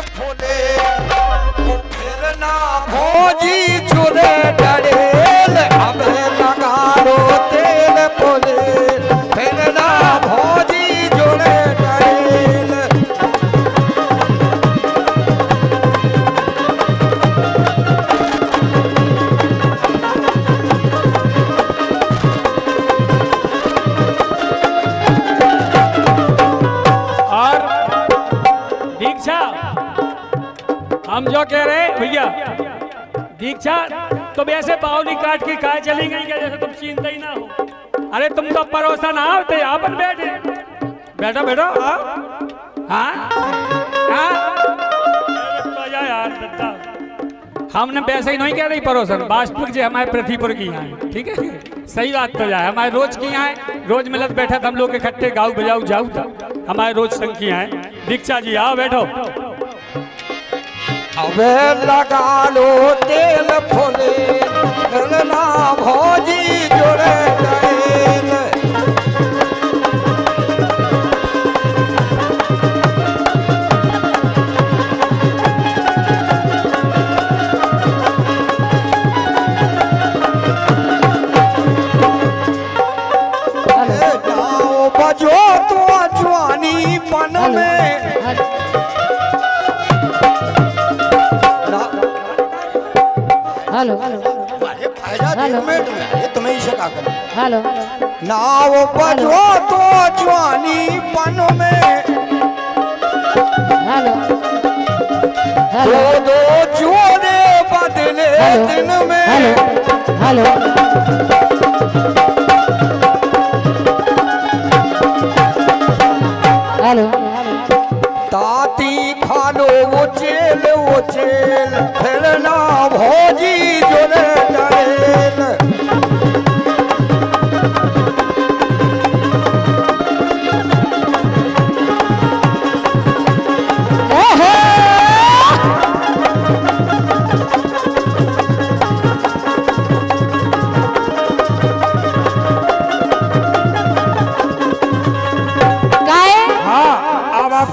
फूले फिर ना भोजी चुरे डरेल अब लगा लो तेल फूले फिर ना भोजी चुरे डरेल। हम जो कह रहे हैं भैया दीक्षा तुम ऐसे बावली काट के कहा चली गई क्या जैसे तुम चिंता ही ना हो। अरे तुम तो परोसा ना हो तो यहाँ पर बैठे बैठो बैठो। तो यार दत्ता हमने वैसे ही नहीं कह रही परोसन वास्तविक जो हमारे पृथ्वीपुर की यहाँ है ठीक है सही बात तो जाए हमारे रोज की यहाँ है रोज मिलत बैठा था हम लोग इकट्ठे गाँव बजाऊ जाऊ था हमारे रोज संग की यहाँ है। दीक्षा जी आओ बैठो। अबे लगा लो तेल फूले ना भौजी जोड़े डरेल। जाओ बजो तो जवानी पन में हेलो हेलो तुम्हें इसे क्या करना हेलो नाव बजो तो जवानी पन में हेलो दो दो जोड़े बदले दिन में हेलो हेलो ताती खा लो वो चेल फिर ना भौजी जोड़े डरेल।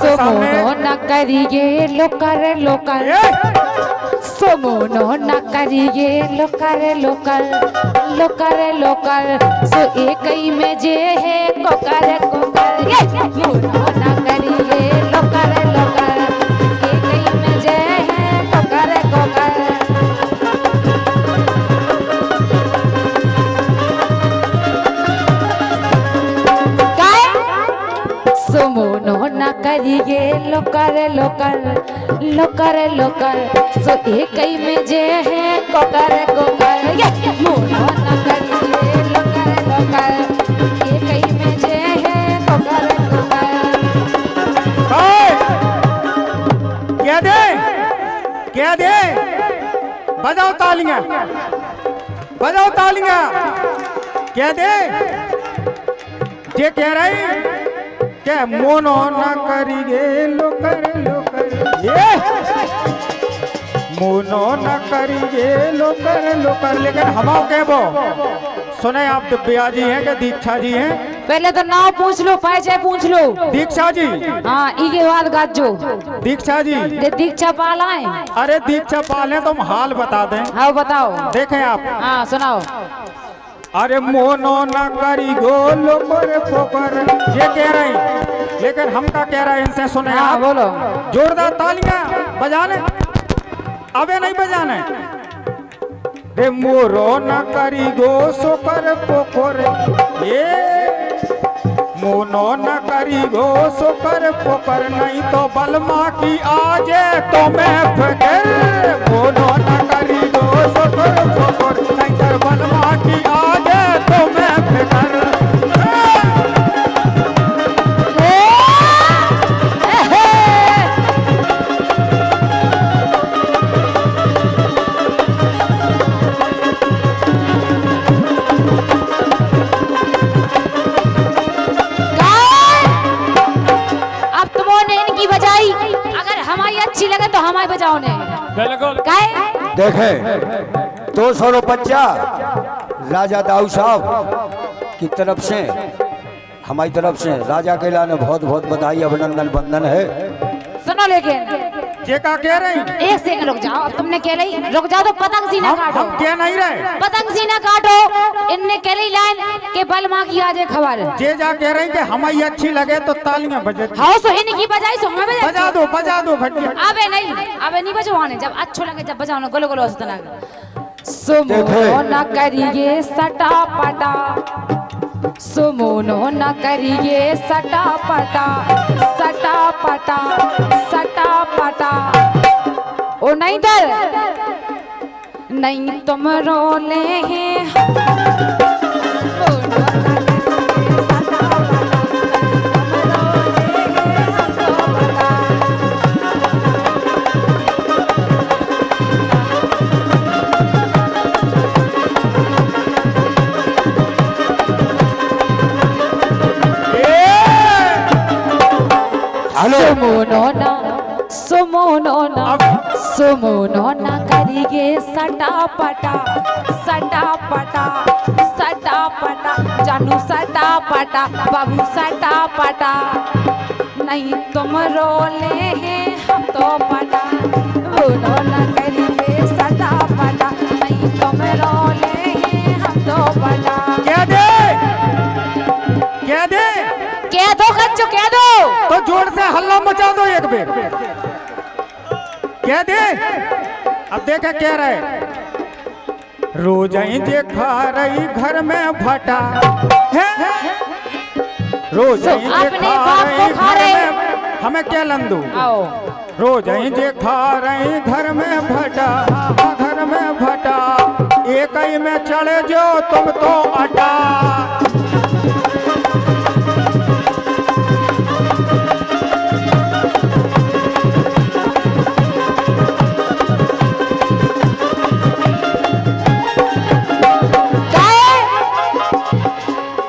सोमोनो न करिए लोकर लोकर सोमोनो न करिए लोकर लोकर लोकर लोकर सो एक ही में जे है कोकर कोकर सोमोनो न करिए लोकर लोकर एक ही में जे है कोकर कोकर। सोमोनो न करिए लोकर लोकर लोकर लोकर सो एक ही में जे है कोकर कोकर मोनो न करिए लोकर लोकर एक ही में जे है कोकर कोकर। क्या दे बजाओ तालियां क्या दे ये कह रही क्या मोनो न करिए लोकर लोकर ये मोनो न करिए लोकर लोकर लेकिन हमाओ के वो सुने आप दिव्या जी हैं कि दीक्षा जी हैं पहले तो नाम पूछ लो पाए पूछ लो। दीक्षा जी हाँ इके बाद गाजो दीक्षा जी दीक्षा पाल आए। अरे दीक्षा पाले तुम हाल बता दें। हाँ बताओ देखें आप हाँ सुनाओ। अरे मोनो न करी गोलो पर पोपर ये कह रही लेकिन हम का कह रहे हैं इनसे सुने हाँ, आप बोलो जोरदार तालियां बजाने अबे नहीं बजाने रे मोरो न करी गो सो पर पोखर ये मोनो न करी गो सो पर पोखर नहीं तो बलमा की आजे तो मैं फिकर मोनो न करी गो सो पर पोखर नहीं तो बलमा की आजे तो मैं फिकर। अच्छी लगे तो हमारे बजाओ ने बिल्कुल देखें 200 रुपया राजा दाऊ साहब की तरफ से हमारी तरफ से राजा के लाने बहुत बहुत बधाई अभिनंदन वंदन है। सुनो लेकिन जे का कह रही? एक सेकंड रुक जाओ, अब तुमने कह रही रुक जाओ तो पतंग सी ना काटो। हम कह नहीं रहे, पतंग सी ना काटो। इनने कह रही लाइन के बल माँ की आज खबर। जे जा कह रही कि हमारी अच्छी लगे तो तालियां बजे। हाँ सो इनकी बजाई सो हमें बजा दो भटिया। अबे नहीं बजवाने, जब अच्छो लगे जब बजाओ ना, गोलो गोलो हंसना। सुमो न करिए सटा पटा, सुमो न करिए सटा पटा, सटा पटा, सटा पटा। ओ नहीं डर, नहीं तुम रोले हैं। सुमोनो ना करिए सटा पटा, सटा पटा, सटा पटा। जानू सटा पटा, बाबू सटा पटा। नहीं तुम रोले हैं हम तो पटा, सुमोनो ना करिए सटा पटा। नहीं तुम रोले हैं हम तो पटा। कह दे कह दो कच्चो, कह दो तो जोर से हल्ला मचा दो एक बेर। कह दे। अब देखे कह रहे, रोज जे खा रही घर में भटा है, रोज जे अपने खा बाप को रही खा घर रहे। में, हमें क्या लंदू, आओ रोज जे खा रही घर में भटा, घर में भटा। एक ही में चढ़े जो तुम तो अटा।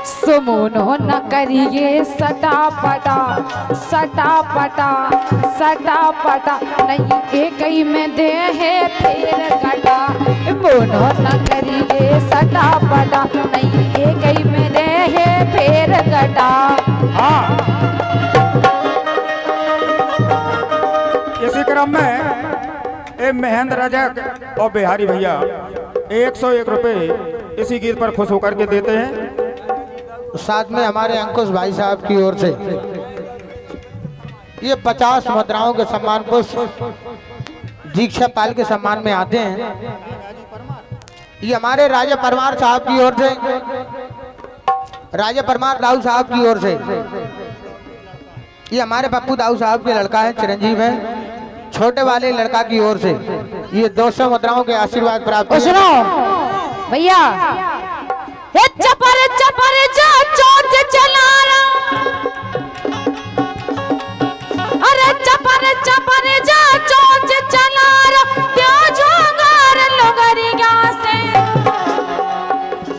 सुमोनो न करिए सटा पटा, सटा पटा, सटा पटा। नहीं एक ही में दे है फिर कटा। मोनो न करिए सटा पटा, नहीं एक ही में दे है फिर कटा। हाँ, इसी क्रम में महेंद्र राजा और बिहारी भैया 101 रुपए इसी गीत पर खुश होकर के देते हैं। साथ में हमारे अंकुश भाई साहब की ओर से ये 50 मुद्राओं के सम्मान पुष्प दीक्षा पाल के सम्मान में आते हैं। ये हमारे राजा परमार साहब की ओर से, राजा परमार दाऊ साहब की ओर से, ये हमारे पप्पू दाऊ साहब के लड़का है, चिरंजीव है, छोटे वाले लड़का की ओर से ये 200 मुद्राओं के आशीर्वाद प्राप्त। सुनो भैया, चपर चपर जा चोट चला रहा, अरे चपर चपर जा चोट चला रहा। त्यो जोगार लोगरिया से,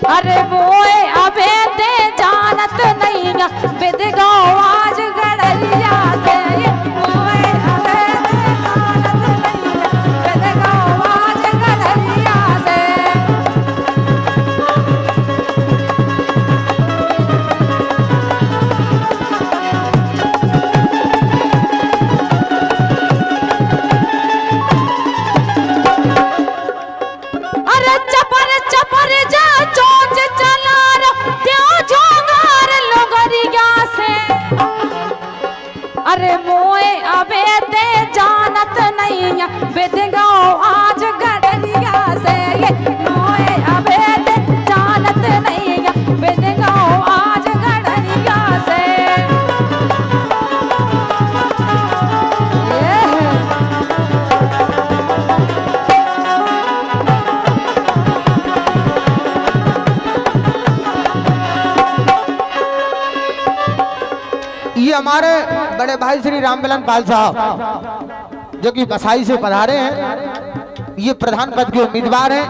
अरे मोए अबे ते जानत नहीं गा बिद गाँव आज गड़रिया से। मोए अबे ते जानत नहीं गा बिद गाँव आज गड़रिया से। अरे मोए अबे ते जानत नहीं बिद गाँव आज गड़रिया से। ये मोए अबे ते जानत नहीं बिद गाँव आज गड़रिया से। ये हमारे बड़े भाई श्री रामबिलान पाल साहब जो कि बसाई से पधारे हैं, ये प्रधान पद के उम्मीदवार हैं।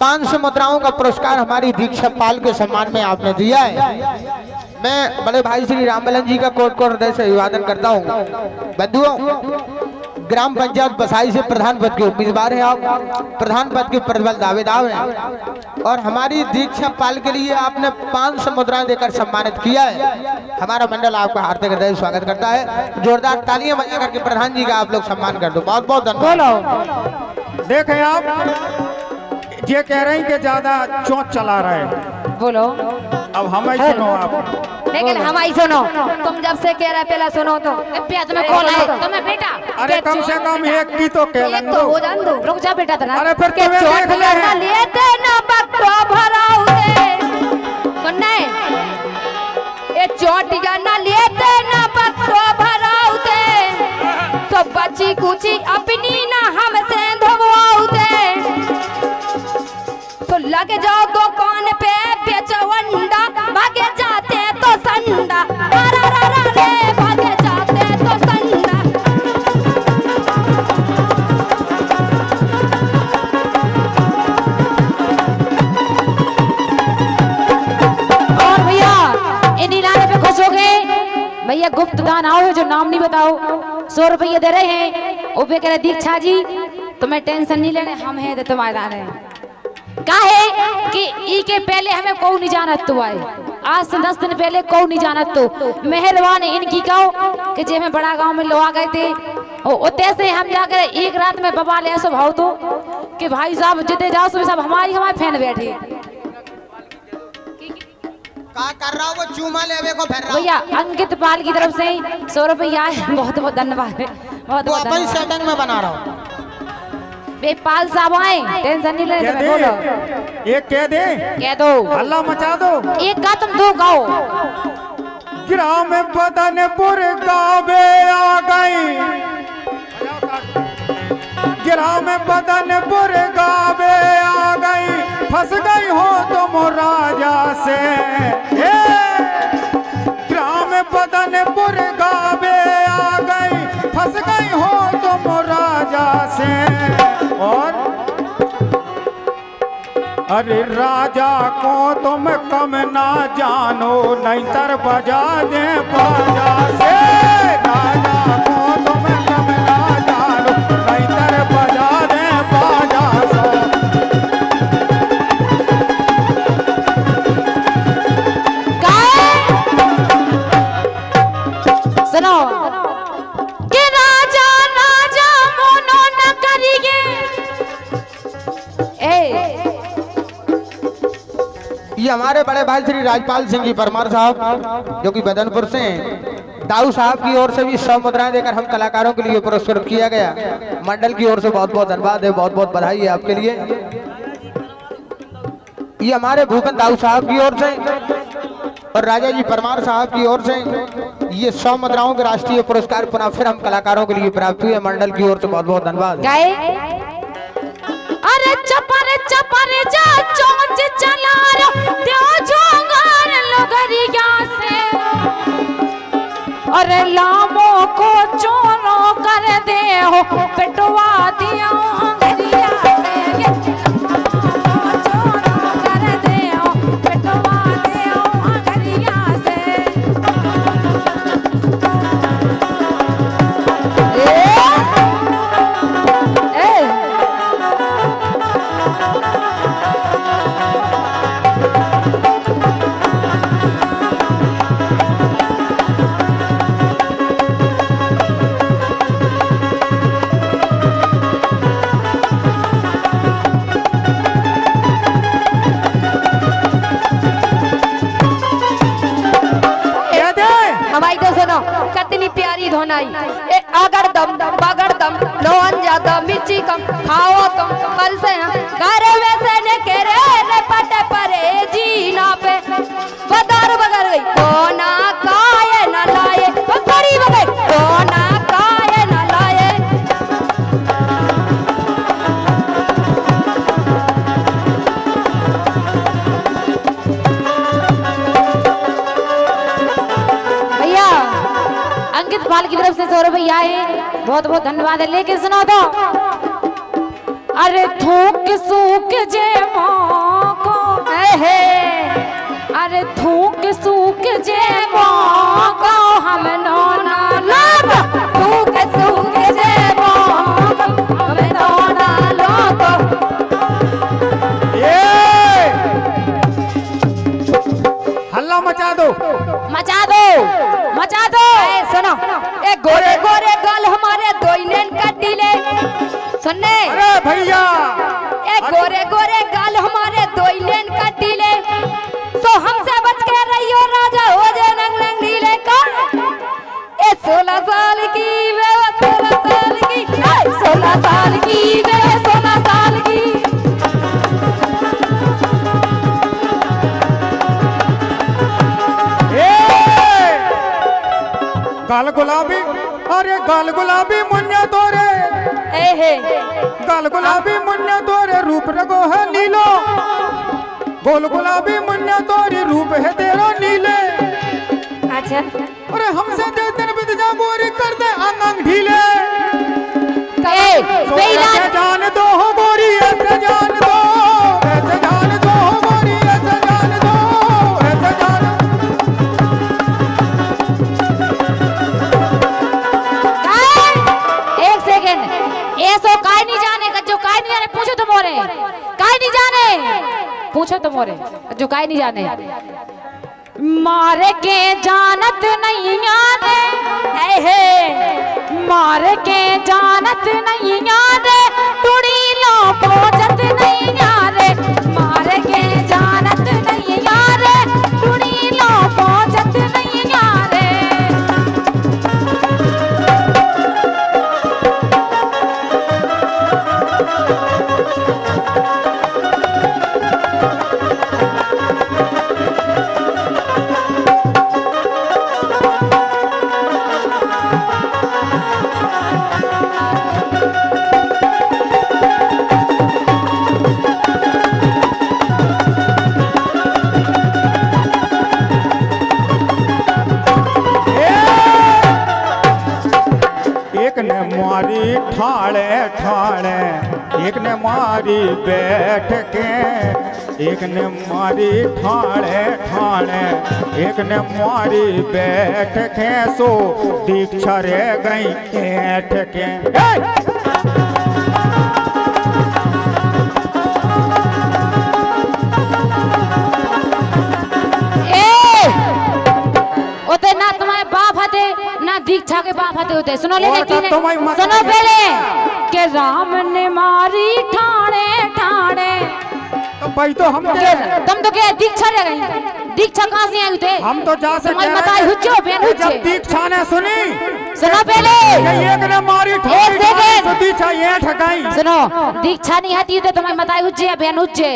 500 मुद्राओं का पुरस्कार हमारी दीक्षा पाल के सम्मान में आपने दिया है। मैं बड़े भाई श्री रामबिलान जी का कोट कोट हृदय से अभिवादन करता हूँ। बंधुओं, ग्राम पंचायत बसाई से प्रधान पद के उम्मीदवार हैं आप, प्रधान पद के प्रबल दावेदार हैं और हमारी दीक्षा पाल के लिए आपने 500 मुद्राएं देकर सम्मानित किया है। हमारा मंडल आपका हार्दिक हृदय स्वागत करता है। जोरदार तालियां बजा करके प्रधान जी का आप लोग सम्मान कर दो। बहुत बहुत धन्यवाद। देखें आप ये कह रहे हैं कि ज्यादा चौंच चला रहे हैं। बोलो अब हम ही सुनो आप। लेकिन हमारी सुनो, तुम जब से कह रहे पहला सुनो तो तुम्हें कौन है तुम्हें बेटा? अरे कम से कम एक की तो कह एक तो हो जान दो। रुक जा बेटा तेरा। अरे फिर तुम्हें देख ले हैं। लेते ना बक्तो भराऊ दे सुनने ये चोटिया ना लेते ना बक्तो भराऊ दे तो बची कुची अपनी ना हमसे धोवाऊ दे तो लगे जाओ दुकान पे बेचो अंडा भागे जाते तो संडा रा रा रा रे भागे जाते तो संडा। और भैया इन इनामे पे खुश हो गए भैया? गुप्त दान आओ जो नाम नहीं बताओ 100 रुपये दे रहे हैं। वो भी कह रहे दीक्षा जी तुम्हें टेंशन नहीं लेने, हम हैं तो तुम्हारे दान काहे कि ई के पहले हमें कौ नहीं जानत तो आए, आज से 10 दिन पहले कौ नहीं जानत तो मेहरबानी इनकी कहो कि जे में बड़ा गांव में लोग आ गए थे और से हम जाकर एक रात में बबा ले ऐसा भाव तो कि भाई साहब जितने जाओ सब सब हमारे फैन बैठे। क्या कर रहा हो वो चूमा लेवे को फिर रहा भैया अंकित पाल की तरफ से 100 रुपया बहुत बहुत धन्यवाद है। बहुत बहुत अपन सेटिंग में बना रहा हूँ। पाल साहब आए टेंशन नहीं लेने तुम्हें। बोलो एक कह दे, कह दो, हल्ला मचा दो। एक का तुम दो गाओ। ग्राम बदनपुर गावे आ गई, ग्राम बदनपुर गावे आ गई, फंस गई हो तुम राजा से। ग्राम बदनपुर गावे आ गई, फंस गई हो तुम राजा से। और अरे राजा को तुम कम ना जानो, नहीं तर बजा दे बाजा से। राजा को तुम कम ना जानो, नहीं तर बजा दे बाजा से। सुनो कि राजा राजा मोनो न करिए। ये हमारे बड़े भाई श्री राजपाल सिंह जी परमार साहब जो कि बदनपुर से हैं। दाऊ साहब की ओर से भी 100 मुद्राएं देकर हम कलाकारों के लिए पुरस्कृत किया गया। मंडल की ओर से बहुत बहुत धन्यवाद है, बहुत बहुत बधाई है आपके लिए। ये हमारे भूपन दाऊ साहब की ओर से और राजा जी परमार साहब की ओर से ये 100 मुद्राओं के राष्ट्रीय पुरस्कार पुनः फिर हम कलाकारों के लिए प्राप्त हुए। मंडल की ओर से बहुत बहुत धन्यवाद। अरे चपर चपर जा चोंच चला रो देव झोंगार लोगरिया से। अरे लामो को चोरो कर दे हो पिटवा दिया अंगरिया से। चोरो कर दे हो पिटवा दिया अंगरिया से। कितनी प्यारी धोनाई ए अगर दम बगर दम लोन ज्यादा मिर्ची कम खाओ तुम कल से घर वैसे ने केरे ने पटे परे जीना पे बदर बगर गई कोना काये न लाए बड़ी बगई कोना काये न लाए। भैया अंकित पाल की तरफ से 100 रुपया है, बहुत बहुत धन्यवाद है। लेकिन सुनो तो अरे थूक सूख जे को अरे थूक सूख जे को हम नो ना थूक सूख जे सुनने अरे भैया ए गोरे गोरे गाल हमारे दो लेन का टीले तो हमसे बच के रहियो राजा हो जाए नंग नंग ढीले का ए 16 साल की वे 16 साल की 16 साल की वे 16 साल की गाल गुलाबी अरे गाल गुलाबी मुन्या तोरे ए हे गाल गुलाबी मुन्या तोरे रूप रगो है नीलो गोल गुलाबी मुन्या तोरी रूप है तेरा नीले अच्छा अरे हमसे दे दिन बित जा गोरी कर दे अंग अंग ढीले ए ऐसे जान दो हो गोरी ऐसे जान दो ऐसे जान दो हो गोरी ऐसे जान दो ऐसे जान एक सेकंड ऐसो काय नहीं जाने का जो काय नहीं जाने पूछो तो मोरे काय नहीं जाने पूछो तो मोरे जो काय नहीं जाने मारे के जानत नहीं आने ऐ हे मारे के जानत नहीं आने टुड़ी लो पहुंचत नहीं आरे मारे के जानत नहीं आरे टुड़ी लो पहुंचत नहीं आरे एक ने मारी ठाड़े ठाड़े एक ने मारी बैठ के एक ने मारी ठाड़े ठाड़े एक ने मारी बैठ के सो दीक्षा रह गई ऐठ के ओते ना तुम्हारे बाप हते ना दीक्षा के बाप हते होते सुनो ले और तब तुम्हारी माँ सुनो का- पहले के राम ने मारी ठाणे ठाणे तो भाई तो हम तुम तो क्या दीक्षा रह गई दीक्षा कहाँ से आई थे हम तो जा सकते तुम्हारी बताई हुच्चो बेन जब हुच्चे दीक्षा ने सुनी सुनो पहले एक ने मारी एक ठाड़ी सेकंड। तो दीक्षा ये ठकाई सुनो दीक्षा नहीं आती तो तुम्हारी बताई हुच्चे या बहन हुच्चे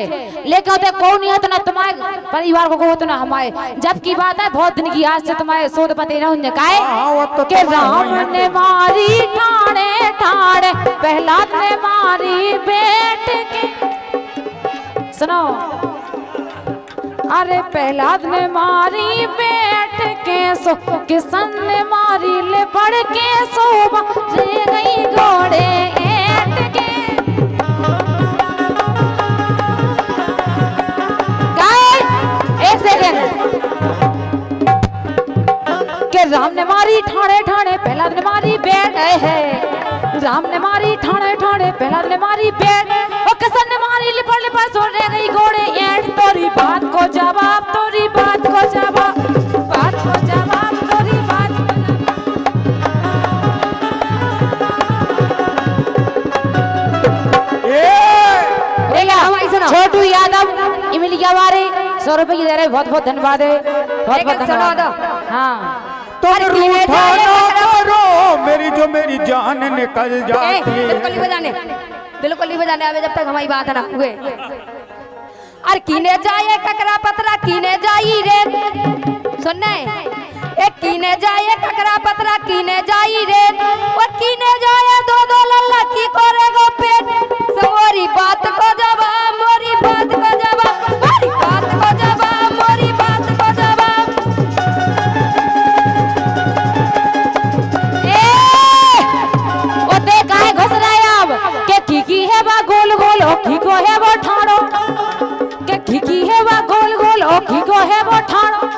लेकिन होते कौन नहीं होता ना तुम्हारे परिवार को होता ना हमारे जब की बात है बहुत दिन की आज से तुम्हारे सोच पते ना होने का हाँ, वो तो के तुम्हारे राम ने मारी ठाणे ठाणे प्रहलाद ने मारी बेट के सुनो अरे प्रहलाद ने मारी बैठ के सो किशन ने मारी ले पड़ के सोबा रे गई घोड़े ऐठ के गाय एक सेकंड के राम ने मारी ठाणे ठाणे प्रहलाद ने मारी बैठ है राम ने मारी ठाणे ठाणे प्रहलाद ने मारी बैठ और किशन ने मारी लिपड़ लिपड़ सो रह गई घोड़े ऐठ तोरी बात को जवाब तोरी बात को जवाब बात को जवाब तोरी बात छोटू यादव इमलिया वारे 100 रुपए की दे रहे बहुत बहुत धन्यवाद है बहुत बहुत एक सुनो धन्यवाद हाँ तुम रूठा ना करो मेरी जो मेरी जान निकल जाती बिल्कुल नहीं बजाने बिल्कुल नहीं बजाने अबे जब तक हमारी बात ना हुए अरे कीने जाए ककरा पतरा कीने जाई रे सुनने एक कीने जाए ककरा पतरा कीने जाई रे और कीने जाए दो दो लल्ला की करेगो पेट मोरी बात को जवाब मोरी बात को जवाब मोरी बात को जवाब मोरी बात को जवाब ओते काहे घुस रहे अब के ठीकी है बा गोल गोल ओ ठीको है वो ठाड़ो के ठीकी है बा गोल गोल ओ ठीको है वो ठाड़ो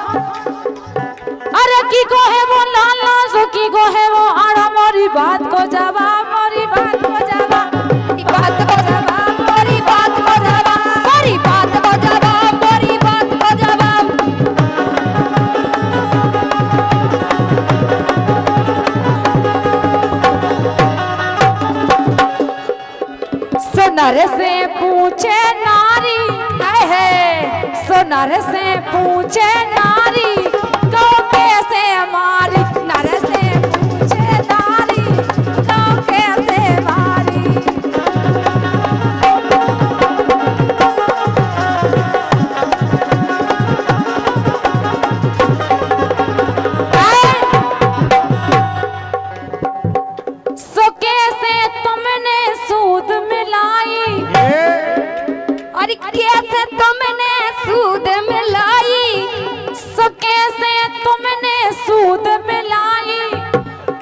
अरे की को है वो लाल लाल सो की को है वो आड़ा मोरी बात को जवाब मोरी बात को जवाब मोरी बात को जवाब मोरी बात को जवाब मोरी बात को जवाब मोरी बात को जवाब नर से पूछे नारी है, सो नर से पूछे नारी तो कैसे मारी, नर से पूछे नारी तो कैसे मारी। सो कैसे तुमने सूद मिलाई, और कैसे तुमने सूद मिलाई, सो कैसे तुमने सूद मिलाई,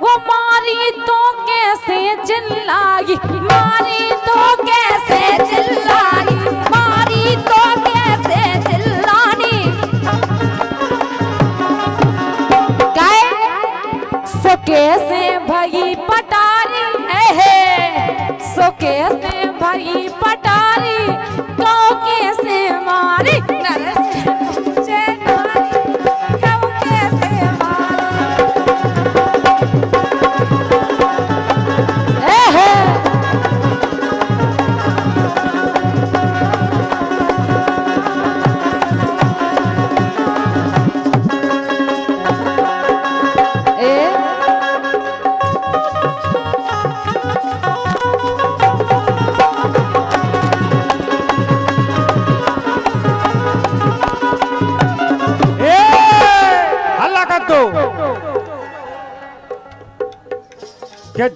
वो मारी तो कैसे चिल्लाई, मारी तो कैसे चिल्लाई, मारी तो कैसे चिल्लानी। सो कैसे भई पटारी है, सो कैसे भई पटारी तो कैसे मारी, नर से पूछे नारी तो कैसे मारी। हल्ला कर दो क्या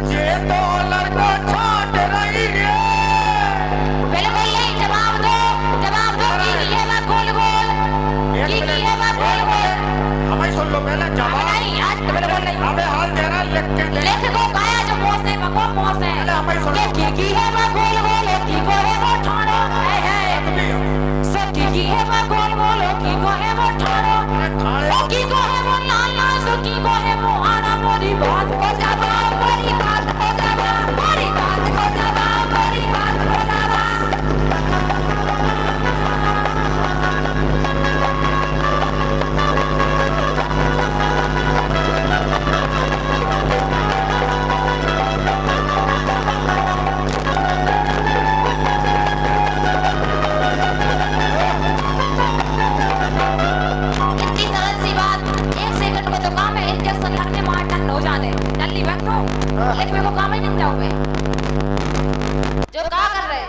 ये तो लड़का छाट रही है। बिल्कुल नहीं, जवाब दो की ये मैं गोल गोल, की ये मैं गोल गोल। हमें सुन लो पहले जवाब। नहीं आज तो बिल्कुल नहीं। हमें हाल दे रहा लिख के दे। लिख को गाया जो मुंह से मको मुंह से। पहले हमें सुन लो। की है मैं गोल गोल, की को है वो ठाड़ो है। सब की है मैं गोल गोल, की को है वो ठाड़ो। ओ की को है वो लाल लाल, सो की को है वो आना। मोरी बात को जवाब, मोरी बात को जवाब, मोरी बात को जवाब, मोरी बात को जवाब। इतनी सरल सी बात, 1 सेकंड में तो काम है। इंजेक्शन लगने मार टन हो जाने। जल्दी बैठो, लेकिन मेरे को काम ही नहीं जाओगे। जो क्या कर रहे?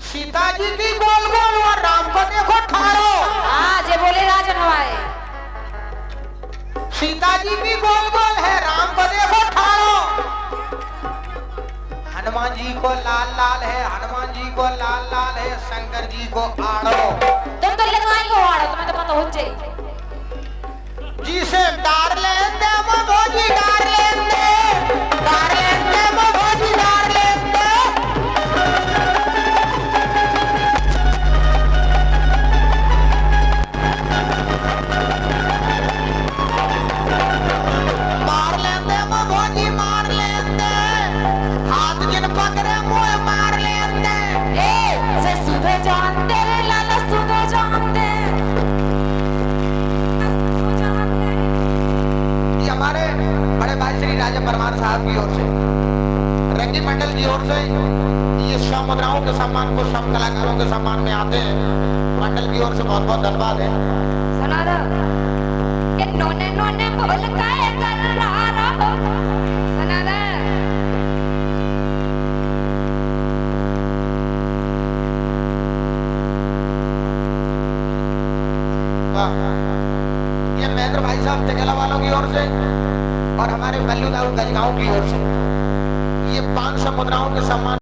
सीता जी की गोल गोल और राम को देखो ठाड़ो। हाँ जे बोले राजन हवाए। सीता जी की गोल गोल है, राम को देखो ठाड़ो। हनुमान जी को लाल लाल है, हनुमान जी को लाल लाल है, शंकर जी को आड़ो। तुम तो लगवाई हो आड़ो, तुम्हें तो पता हो जाए। जिसे डार लेते वो भोजी डार लेते, डार लेते वो भोजी डार लेते। मार लेते वो भोजी मार लेते, हाथ जिन पकड़े मुंह मार लेते। से सुधे जानते रे लाला, सुधे जानते। ये हमारे बड़े भाई श्री राजा परमार साहब की ओर से, रंगी मंडल की ओर से ये 100 मुद्राओं के सम्मान को सब कलाकारों के सम्मान में आते हैं। मंडल की ओर से बहुत बहुत धन्यवाद है। सुना दो कि नोने नोने बोल काहे कर रहा हो। सुना दो ये महेंद्र भाई साहब टिकला वालों की ओर से और हमारे मल्लू दाऊ गजगांव की ओर से ये 500 मुद्राओं के सम्मान